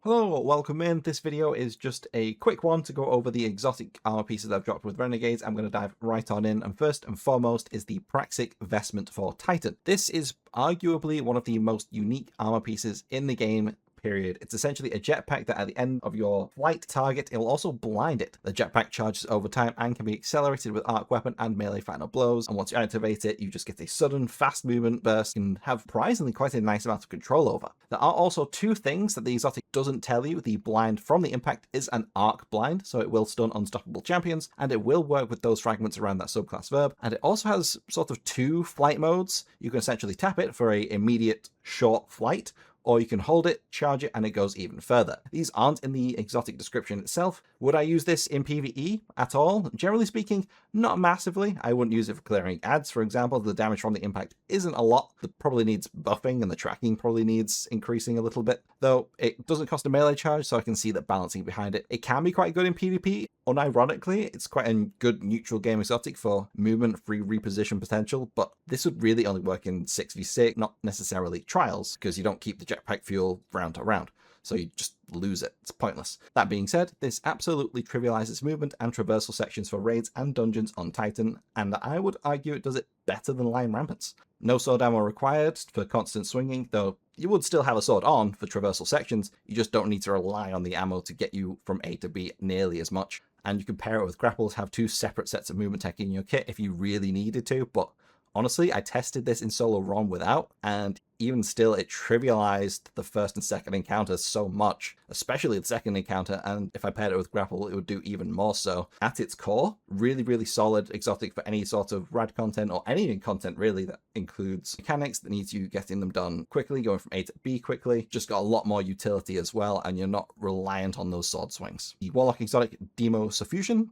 Hello, welcome in. This video is just a quick one to go over the exotic armor pieces I've dropped with Renegades. I'm going to dive right on in, and first and foremost is the Praxic Vestment for Titan. This is arguably one of the most unique armor pieces in the game. Period. It's essentially a jetpack that at the end of your flight target, it will also blind it. The jetpack charges over time and can be accelerated with arc weapon and melee final blows, and once you activate it, you just get a sudden fast movement burst and have surprisingly quite a nice amount of control over. There are also two things that the exotic doesn't tell you. The blind from the impact is an arc blind, so it will stun unstoppable champions, and it will work with those fragments around that subclass verb, and it also has sort of two flight modes. You can essentially tap it for a immediate short flight, or you can hold it, charge it, and it goes even further. These aren't in the exotic description itself. Would I use this in PvE at all? Generally speaking, not massively. I wouldn't use it for clearing ads, for example. The damage from the impact isn't a lot. It probably needs buffing, and the tracking probably needs increasing a little bit, though it doesn't cost a melee charge, so I can see that balancing behind it. It can be quite good in PvP. Unironically, it's quite a good neutral game exotic for movement-free reposition potential, but this would really only work in 6v6, not necessarily trials, because you don't keep the jetpack fuel round to round, so you just lose it. It's pointless. That being said, this absolutely trivializes movement and traversal sections for raids and dungeons on Titan, and I would argue it does it better than Lion Rampants. No sword ammo required for constant swinging, though you would still have a sword on for traversal sections. You just don't need to rely on the ammo to get you from A to B nearly as much. And you can pair it with grapples, have two separate sets of movement tech in your kit if you really needed to, but honestly, I tested this in solo ROM without, and even still, it trivialized the first and second encounters so much, especially the second encounter, and if I paired it with grapple, it would do even more so. At its core, really, really solid exotic for any sort of rad content, or any content really that includes mechanics that needs you getting them done quickly, going from A to B quickly. Just got a lot more utility as well, and you're not reliant on those sword swings. The Warlock Exotic Demo Suffusion?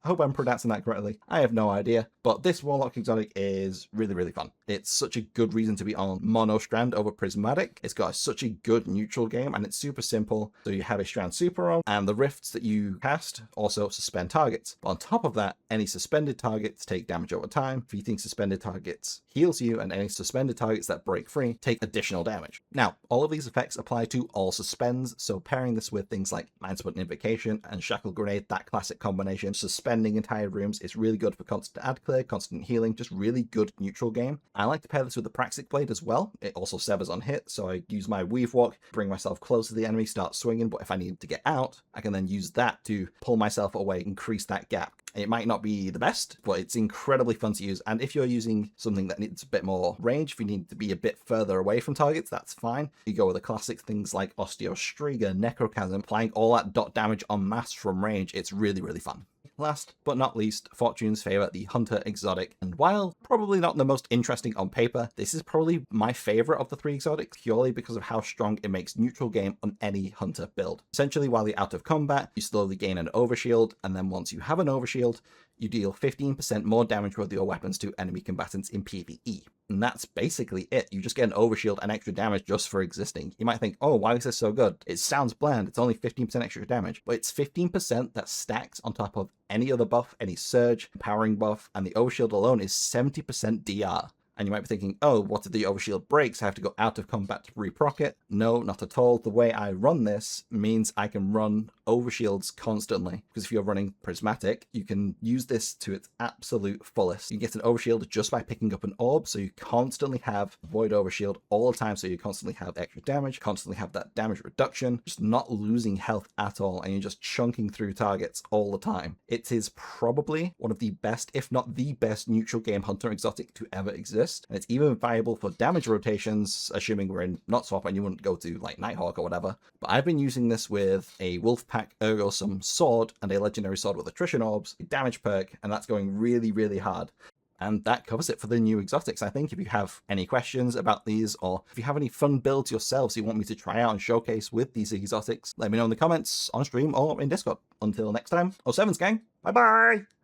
I hope I'm pronouncing that correctly. I have no idea, but this Warlock Exotic is really, really fun. It's such a good reason to be on Mono Strand over Prismatic. It's got such a good neutral game, and it's super simple. So you have a Strand Super on, and the rifts that you cast also suspend targets. But on top of that, any suspended targets take damage over time. Defeating suspended targets heals you, and any suspended targets that break free take additional damage. Now, all of these effects apply to all suspends, so pairing this with things like Mindsplit Invocation and Shackle Grenade, that classic combination, suspending entire rooms, is really good for constant ad clear, constant healing, just really good neutral game. I like to pair this with the Praxic Blade as well. It also severs on hit, so I use my Weave Walk, bring myself close to the enemy, start swinging, but if I need to get out, I can then use that to pull myself away, increase that gap. It might not be the best, but it's incredibly fun to use, and if you're using something that needs a bit more range, if you need to be a bit further away from targets, that's fine. You go with the classic things like Osteostriga, Necrochasm, applying all that dot damage en masse from range. It's really, really fun. Last but not least, Fortune's favourite, the Hunter Exotic. And while probably not the most interesting on paper, this is probably my favourite of the three exotics, purely because of how strong it makes neutral game on any Hunter build. Essentially, while you're out of combat, you slowly gain an overshield, and then once you have an overshield, you deal 15% more damage with your weapons to enemy combatants in PvE. And that's basically it. You just get an overshield and extra damage just for existing. You might think, oh, why is this so good? It sounds bland. It's only 15% extra damage, but it's 15% that stacks on top of any other buff, any surge, powering buff, and the overshield alone is 70% DR. And you might be thinking, oh, what if the overshield breaks? I have to go out of combat to reproc it. No, not at all. The way I run this means I can run overshields constantly, because if you're running Prismatic, you can use this to its absolute fullest. You get an overshield just by picking up an orb, so you constantly have Void Overshield all the time, so you constantly have extra damage, constantly have that damage reduction, just not losing health at all, and you're just chunking through targets all the time. It is probably one of the best, if not the best, neutral game Hunter Exotic to ever exist, and it's even viable for damage rotations, assuming we're in not swap and you wouldn't go to like Nighthawk or whatever. But I've been using this with a Wolfpack Ergo some sword and a legendary sword with attrition orbs, a damage perk, and that's going really, really hard. And that covers it for the new exotics, I think. If you have any questions about these, or if you have any fun builds yourselves you want me to try out and showcase with these exotics, let me know in the comments, on stream, or in Discord. Until next time, 07s gang, bye bye!